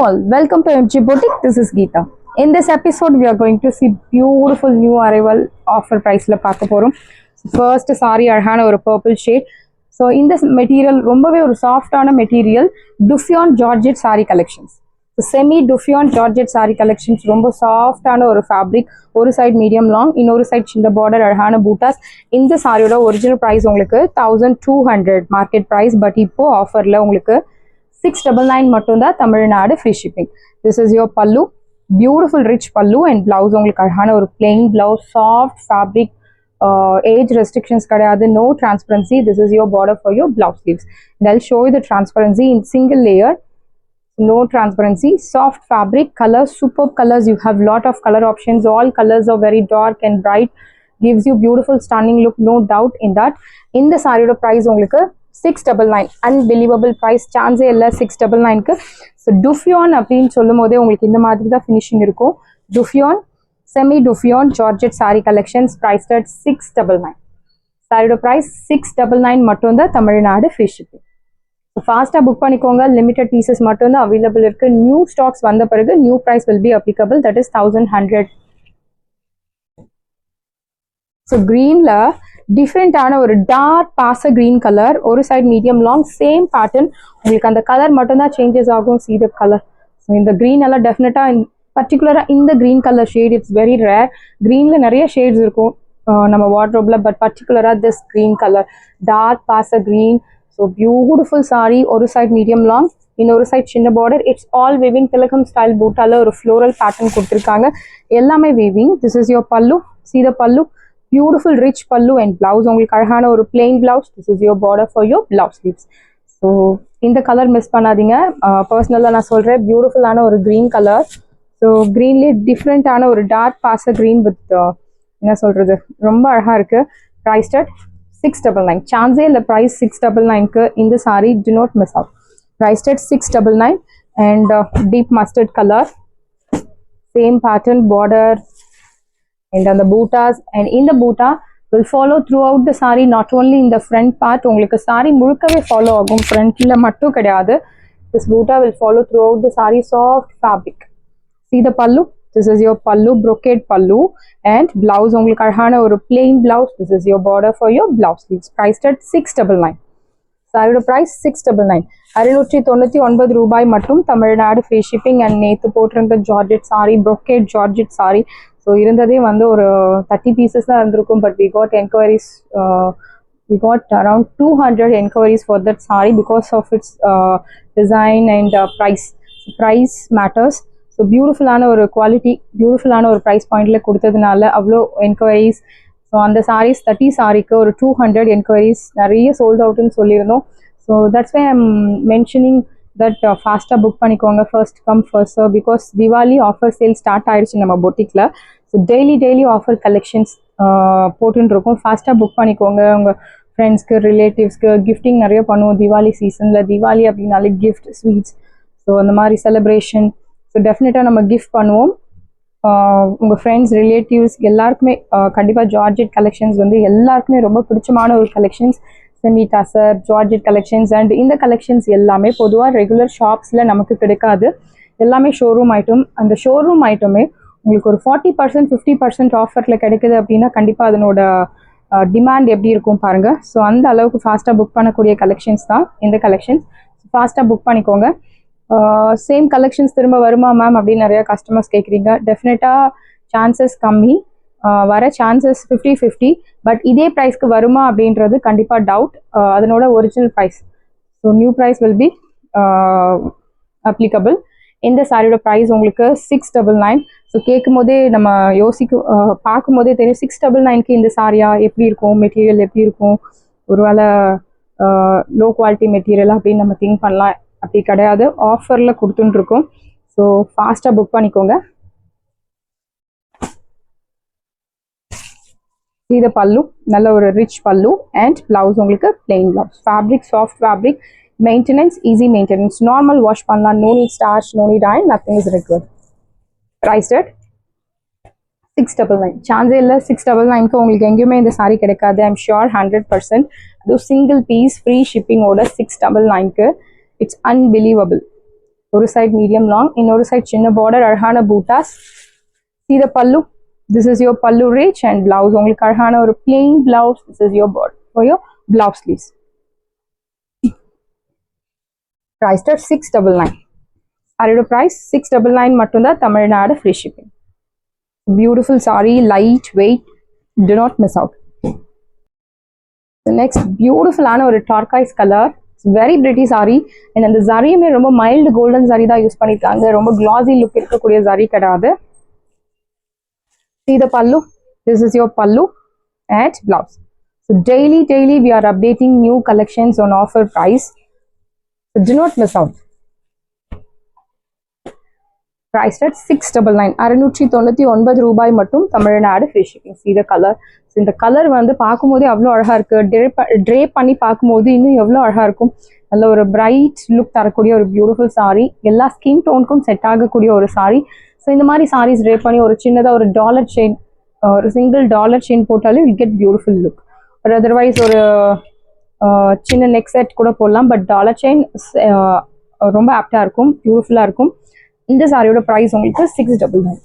all, welcome to MG Boutique. This is Geeta. In this episode, we are going to see beautiful new arrival offer price la paaka porom. First saree arhana or purple shade. So in this material, rombave or soft on a material, Duffion Georgette saree collections. So semi Duffion Georgette saree collections, rombo soft on or fabric, one side medium long, in one side chinda border arhana bootas. In the saree original price onglukku 1200 market price, but ipo offer la onglukku 699 மட்டும் தான் Tamil Nadu free shipping. This is your pallu, beautiful rich pallu and blouse உங்களுக்கு அழகான ஒரு plain blouse, soft fabric, age restrictions கிடையாது, no transparency. This is your border for your blouse sleeves. And I'll show you the transparency in single layer, no transparency, soft fabric, colors, superb colors. You have lot of color options. All colors are very dark and bright, gives you beautiful stunning look, no doubt in that. In the saree price உங்களுக்கு 699, unbelievable price, chance illa 699 க்கு. So Duffion அப்படினு சொல்லும்போதே உங்களுக்கு இந்த மாதிரி தான் finishing இருக்கும். Duffion semi Duffion Georgette saree collections priced at 699. saree price 699 மட்டும் தான் Tamil Nadu free shipping. So fast book பண்ணிக்கோங்க, limited pieces மட்டும் தான் available இருக்கு. New stocks வந்த பிறகு new price will be applicable, that is 1100. So green la different ஆன ஒரு டார்க் பாச கிரீன் கலர், ஒரு side medium long, same pattern. உங்களுக்கு அந்த கலர் மட்டும் தான் சேஞ்சஸ் ஆகும். see the color. ஸோ இந்த க்ரீன் எல்லாம் டெஃபினட்டா பர்டிகுலராக இந்த green colour shade it's very rare. க்ரீனில் நிறைய ஷேட்ஸ் இருக்கும் நம்ம வார்ட்ரோப்ல, பட் பர்டிகுலராக திஸ் க்ரீன் கலர் டார்க் பாச க்ரீன். ஸோ பியூட்டிஃபுல் சாரி, ஒரு சைடு மீடியம் லாங், இன்னொரு சைட் சின்ன பார்டர். இட்ஸ் ஆல் வீவிங், திலகம் ஸ்டைல் பூட்டால ஒரு ஃப்ளோரல் பேட்டர்ன் கொடுத்துருக்காங்க, எல்லாமே வீவிங். திஸ் இஸ் யோர் பல்லு, see the பல்லு, beautiful rich pallu and blouse உங்களுக்கு அழகான ஒரு plain blouse. This is your border for your blouse sleeves. So இந்த கலர் மிஸ் பண்ணாதீங்க. பர்சனலாக நான் சொல்கிறேன், பியூட்டிஃபுல்லான ஒரு க்ரீன் கலர். ஸோ க்ரீன்லேயே டிஃப்ரெண்ட்டான ஒரு டார்க் பாச க்ரீன் வித் என்ன சொல்கிறது, ரொம்ப அழகாக இருக்குது. Price at 699. சான்ஸே இல்லை ப்ரைஸ் 699க்கு இந்த sari do not miss out. Price at 699 and deep mustard color, same pattern, border and on the bootas, and in the boota will follow throughout the saree, not only in the front part. உங்களுக்கு saree முழுக்கவே follow ஆகும், ஃப்ரண்ட்ல மட்டும் கிடையாது. this boota will follow throughout the saree, soft fabric. see the pallu, this is your pallu, brocade pallu and blouse உங்களுக்கு அழகான ஒரு plain blouse. this is your border for your blouse sleeves, priced at 699. சாரியோட price 699, 699 ரூபாய் மட்டும், Tamil Nadu free shipping. and நேத்து போட்டிருந்த georgette sorry, brocade georgette sorry, so இருந்ததே வந்து ஒரு 30 pieces தான் இருந்திருக்கும், but we got enquiries, we got around 200 enquiries for that saree because of its design and price matters. So பியூட்டிஃபுல்லான ஒரு குவாலிட்டி, பியூட்டிஃபுல்லான ஒரு ப்ரைஸ் பாயிண்டில் கொடுத்ததுனால அவ்வளோ என்கொயரிஸ். ஸோ அந்த சாரீஸ் 30 சாரிக்கு ஒரு 200 என்கொயரிஸ், நிறைய சோல்ட் அவுட்னு சொல்லியிருந்தோம். So that's why I'm mentioning that ஃபாஸ்ட்டாக புக் பண்ணிக்கோங்க, first come first serve, because Diwali offer sale start ஆயிடுச்சு நம்ம பொட்டிக்கில். ஸோ டெய்லி ஆஃபர் கலெக்ஷன்ஸ் போட்டுருக்கோம், ஃபாஸ்ட்டாக புக் பண்ணிக்கோங்க. உங்கள் ஃப்ரெண்ட்ஸ்க்கு, ரிலேட்டிவ்ஸ்க்கு கிஃப்டிங் நிறைய பண்ணுவோம் திவாலி சீசனில். திவாலி அப்படின்னாலே கிஃப்ட், ஸ்வீட்ஸ், ஸோ அந்த மாதிரி செலிப்ரேஷன். ஸோ டெஃபினட்டாக நம்ம கிஃப்ட் பண்ணுவோம். உங்கள் ஃப்ரெண்ட்ஸ், ரிலேட்டிவ்ஸ் எல்லாருக்குமே கண்டிப்பாக ஜார்ஜெட் கலெக்ஷன்ஸ் வந்து எல்லாருக்குமே ரொம்ப பிடிச்சமான ஒரு collections. Semi tussar georgette collections, and இந்த கலெக்ஷன்ஸ் எல்லாமே பொதுவாக ரெகுலர் ஷாப்ஸில் நமக்கு கிடைக்காது, எல்லாமே ஷோரூம் ஐட்டம். அந்த ஷோரூம் ஐட்டமே உங்களுக்கு ஒரு 40% 50% ஆஃபரில் கிடைக்குது அப்படின்னா கண்டிப்பாக அதனோட டிமாண்ட் எப்படி இருக்கும் பாருங்கள். ஸோ அந்த அளவுக்கு ஃபாஸ்ட்டாக புக் பண்ணக்கூடிய கலெக்ஷன்ஸ் தான் இந்த கலெக்ஷன்ஸ். ஃபாஸ்ட்டாக புக் பண்ணிக்கோங்க. சேம் கலெக்ஷன்ஸ் திரும்ப வருமா மேம் அப்படின்னு நிறையா கஸ்டமர்ஸ் கேட்குறீங்க. டெஃபினட்டாக சான்சஸ் கம்மி, வர சான்சஸ் 50-50, பட் இதே ப்ரைஸ்க்கு வருமா அப்படின்றது கண்டிப்பாக டவுட். அதனோட original price, so new price will be applicable. இந்த சாரியோட ப்ரைஸ் உங்களுக்கு 699. ஸோ கேட்கும் போதே நம்ம பார்க்கும் போதே தெரியும் 699க்கு இந்த சாரியா எப்படி இருக்கும், மெட்டீரியல் எப்படி இருக்கும், ஒருவேளை லோ குவாலிட்டி மெட்டீரியல் அப்படின்னு நம்ம திங்க் பண்ணலாம். அப்படி கிடையாது, ஆஃபரில் கொடுத்துட்டுருக்கோம். ஸோ ஃபாஸ்ட்டாக புக் பண்ணிக்கோங்க. see the pallu, நல்ல ஒரு ரிச் பல்லு அண்ட் பிளவுஸ் உங்களுக்கு plain blouse. Fabric soft fabric, maintenance easy maintenance, normal wash பண்ணலாம், no need starch, no need iron, nothing is required. Price at 699. சான்ஸே இல்லை 699க்கு உங்களுக்கு எங்கேயுமே இந்த சாரி கிடைக்காது, ஐம் ஷுர் 100%. அதுவும் சிங்கிள் பீஸ் ஃப்ரீ ஷிப்பிங்கோட 699க்கு இட்ஸ் அன்பிலீவபிள். ஒரு side medium long, இன்னொரு side சின்ன border, அழகான bootas. See the pallu. This is your pallu rich and blouse. உங்களுக்கு அழகான ஒரு plain blouse. This is your border for your blouse sleeves. Priced at 699. Saree price 699 மட்டும்தான், Tamil Nadu free shipping. Beautiful saree, light weight. Do not miss out. The next beautiful ஆன ஒரு turquoise color. It's very pretty saree. And அந்த சாரியுமே ரொம்ப mild golden saree தான் use பண்ணிருக்காங்க. ரொம்ப glossy look இருக்கக்கூடிய saree கிடையாது. See the pallu. This is your pallu and blouse. So daily we are updating new collections on offer price. So do not miss out. Priced at 699. 699 ரூபாய் மட்டும், Tamil Nadu free shipping. See the color. So இந்த colour வந்து பார்க்கும்போதே அவ்வளோ அழகா இருக்கு. Tray பண்ணி பார்க்கும்போது இன்னும் எவ்வளோ அழகா இருக்கும். நல்ல ஒரு பிரைட் லுக் தரக்கூடிய ஒரு பியூட்டிஃபுல் சாரி. எல்லா ஸ்கின் டோனுக்கும் செட் ஆகக்கூடிய ஒரு சாரி. ஸோ இந்த மாதிரி சாரீஸ் ட்ரே பண்ணி ஒரு சின்னதாக ஒரு டாலர் செயின், ஒரு சிங்கிள் டாலர் செயின் போட்டாலே வில் கெட் பியூட்டிஃபுல் லுக். ஒரு அதர்வைஸ் ஒரு சின்ன நெக் செட் கூட போடலாம். பட் டாலர் செயின் ரொம்ப ஆப்டாக இருக்கும், பியூட்டிஃபுல்லாக இருக்கும். இந்த சாரியோட ப்ரைஸ் உங்களுக்கு 699.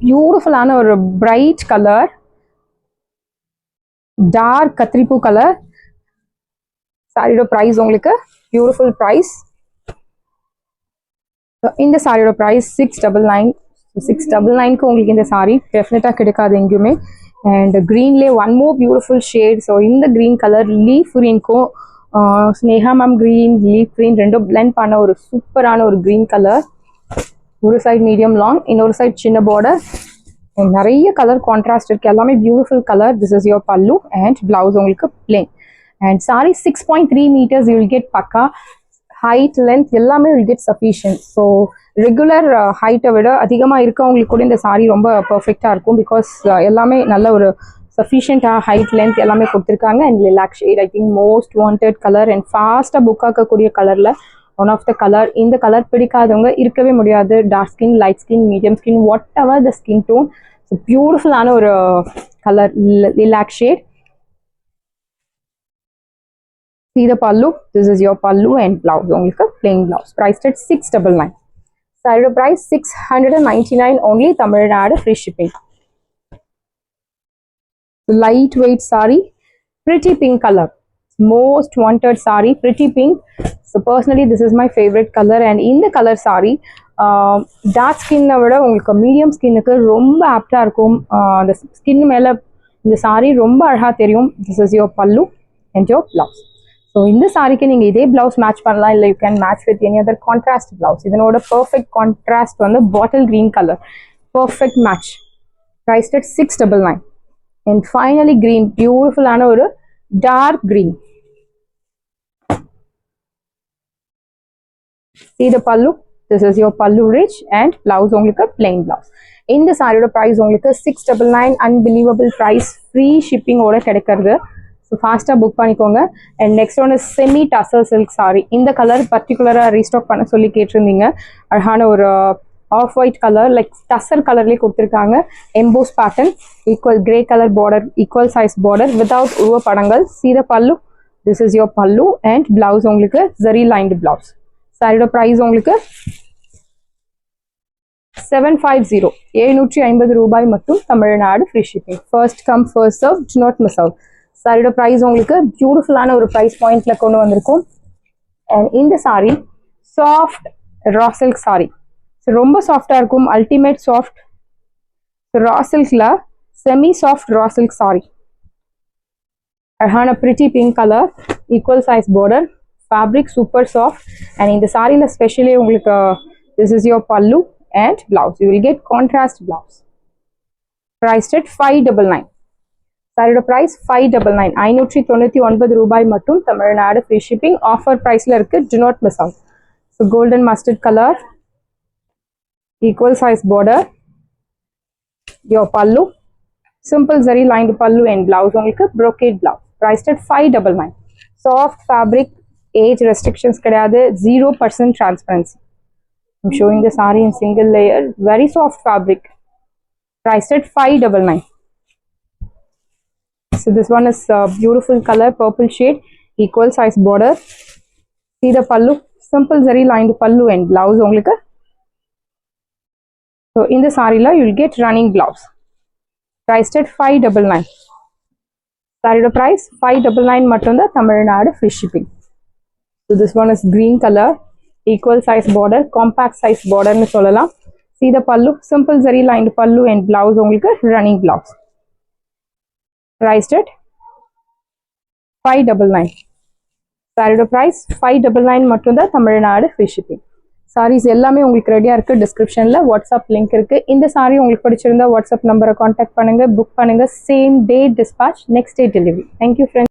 பியூட்டிஃபுல்லான ஒரு பிரைட் கலர், டார்க் கத்திரிப்பூ கலர். சாரியோட ப்ரைஸ் உங்களுக்கு பியூட்டிஃபுல் ப்ரைஸ். இந்த சாரியோட ப்ரைஸ் 699. 699க்கு உங்களுக்கு இந்த சாரி டெஃபினட்டாக கிடைக்காது எங்கேயுமே. அண்ட் க்ரீன்லேயே one more beautiful shade. So இந்த க்ரீன் கலர் லீஃப் க்ரீனுக்கும் Sneha ma'am green, leaf green ரெண்டும் பிளெண்ட் பண்ண ஒரு சூப்பரான ஒரு க்ரீன் கலர். ஒரு சைட் மீடியம் லாங், இன்னொரு சைட் சின்ன பார்டர். நிறைய கலர் கான்ட்ராஸ்ட் இருக்கு, எல்லாமே beautiful colour. This is your pallu and blouse உங்களுக்கு plain. And sari 6.3 meters you will get பக்கா. ஹைட் லென்த் எல்லாமே will get sufficient. So regular ஹைட்டை விட அதிகமாக இருக்கவங்களுக்கு கூட இந்த சாரி ரொம்ப பர்ஃபெக்டாக இருக்கும். பிகாஸ் எல்லாமே நல்ல ஒரு சஃபிஷியண்டாக ஹைட் லென்த் எல்லாமே கொடுத்துருக்காங்க. And lilac shade, I think most wanted colour and ஃபாஸ்ட்டாக புக் ஆக்கக்கூடிய கலரில் ஒன் ஆஃப் த கலர். இந்த கலர் பிடிக்காதவங்க இருக்கவே முடியாது. Dark skin, light skin, medium skin, whatever the skin tone. So பியூட்டிஃபுல்லான ஒரு colour, lilac shade. See the pallu. This is your pallu and blouse. உங்களுக்கு plain blouse. Priced at 699. Saree price 699 only, Tamil Nadu free shipping. Light weight saree, pretty pink color. Most wanted saree, pretty pink. So personally this is my favorite color. And in the color saree, dark skin விட உங்களுக்கு medium ஸ்கின்னுக்கு ரொம்ப ஆப்டா இருக்கும். அந்த skin மேல இந்த saree ரொம்ப அழகா தெரியும். This is your pallu and your blouse. So இந்த சாரிக்கு நீங்கள் இதே பிளவுஸ் மேட்ச் பண்ணலாம், இல்லை you can match with any other contrast blouse. இதனோட பர்ஃபெக்ட் கான்ட்ராஸ்ட் வந்து bottle green colour, perfect match. Priced at 699. And finally green, பியூட்டிஃபுல்லான ஒரு dark green. See the pallu. This is your pallu rich and blouse உங்களுக்கு plain blouse. இந்த சாரியோட price உங்களுக்கு 699. Unbelievable price, free ஷிப்பிங்கோட கிடைக்கிறது. So ஃபாஸ்ட்டாக book பண்ணிக்கோங்க. அண்ட் நெக்ஸ்ட் ஒன்று செமி டசர் சில்க் சாரி. இந்த கலர் பர்டிகுலராக ரீஸ்டாக் பண்ண சொல்லி கேட்டிருந்தீங்க. அழகான ஒரு off white colour, like tussar கலர்லேயே கொடுத்துருக்காங்க. Emboss pattern, equal grey colour border, equal size border without உருவ படங்கள். See the pallu. This is your pallu and blouse உங்களுக்கு zari lined blouse. சாரியோட ப்ரைஸ் உங்களுக்கு 750. 750 ரூபாய் மட்டும், Tamil Nadu free shipping. First come first serve, do not miss out. சாரியோட price உங்களுக்கு பியூட்டிஃபுல்லான ஒரு ப்ரைஸ் பாயிண்ட்ல கொண்டு வந்திருக்கும். அண்ட் இந்த sari soft raw silk sari. ரொம்ப சாஃப்டா இருக்கும், அல்டிமேட் சாஃப்ட் ரா சில்க்ல semi soft raw silk sari. அழகான pretty pink colour, equal size border, fabric super soft. And இந்த சாரியில் ஸ்பெஷலி உங்களுக்கு this is your pallu and blouse. You will get contrast blouse. Prized at 599. சாரியோட price 599. 599 ரூபாய் மட்டும், Tamil Nadu free shipping. Offer ப்ரைஸில் இருக்கு, to not miss out. So golden mustard colour, equal size border, your பல்லு, simple zari lined பல்லு and blouse உங்களுக்கு brocade blouse. Prized at 599. Soft fabric, age restrictions கிடையாது, 0% transparency. I'm showing the saree in single layer, very soft fabric. Priced at 599. So this one is beautiful color, purple shade, equal size border. See the pallu, simple zari lined pallu and blouse உங்களுக்கு. So in the saree la you will get running blouse. Priced at 599. Saree price 599 மட்டும் தான் Tamil Nadu free shipping. So this one is green color, equal size border, compact size border னு சொல்லலாம். See the pallu, simple zari lined pallu and blouse உங்களுக்கு running blouse. Priced at 599. Saree price 599 மட்டும் தான் Tamil Nadu free shipping. Saris எல்லாமே உங்களுக்கு ரெடியா இருக்கு. டிஸ்கிரிப்ஷன்ல வாட்ஸ்அப் லிங்க் இருக்கு. இந்த சாரி உங்களுக்கு பிடிச்சிருந்தா வாட்ஸ்அப் நம்பரை கான்டாக்ட் பண்ணுங்க, புக் பண்ணுங்க. Same day dispatch, next day delivery. Thank you friends.